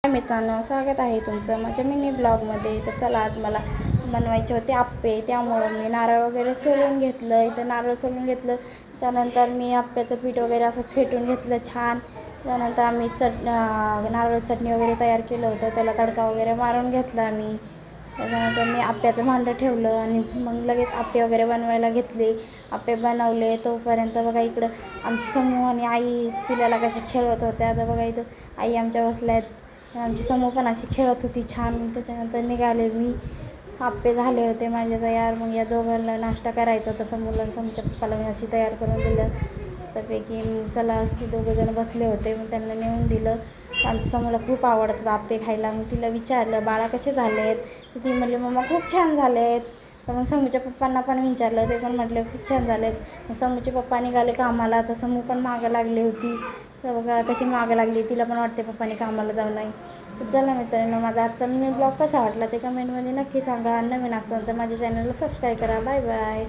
मित्रांनो, स्वागत आहे तुमचं माझ्या मिनी ब्लॉगमध्ये. तर चला, आज मला बनवायचे होते आप्पे, त्यामुळं मी नारळ वगैरे सोलून घेतलं. इथं नारळ सोलून घेतलं. त्याच्यानंतर मी आप्प्याचं पीठ वगैरे असं फेटून घेतलं छान. त्यानंतर आम्ही नारळ चटणी वगैरे तयार केलं होतं, त्याला तडका वगैरे मारून घेतला मी. त्याच्यानंतर मी आप्प्याचं भांडं ठेवलं आणि मग लगेच आप्पे वगैरे बनवायला घेतले. आप्पे बनवले तोपर्यंत बघा, इकडं आमची समूह आणि आई पिल्याला कशा खेळत होत्या. तर बघा, इथं आई आमच्या बसल्या आहेत, आमची समूह पण अशी खेळत होती छान. त्याच्यानंतर निघाले मी. आप्पे झाले होते माझे तयार. मग या दोघांना नाश्ता करायचा होता, समूहला समूहच्या पप्पाला मी अशी तयार करून दिलं मस्तपैकी. चला, हे दोघंजण बसले होते, मग त्यांना नेऊन दिलं. आमच्या समूहला खूप आवडतात आप्पे खायला. मग तिला विचारलं, बाळा कसे झाले आहेत? तर ती म्हणली, मम्मा खूप छान झाले आहेत. तर मग समूहच्या पप्पांना पण विचारलं, ते पण म्हटले खूप छान झाले आहेत. मग समूहचे पप्पा निघाले कामाला, तर समूह पण मागं लागली होती. तर बघा कशी मागं लागली, तिला पण वाटते पप्पाने कामाला जाऊ नये. तर चला मित्रांनो, माझा आजचा मिनी ब्लॉग कसा वाटला ते कमेंटमध्ये नक्की सांगा. नवीन असताना तर माझ्या चॅनलला सबस्क्राईब करा. Bye bye.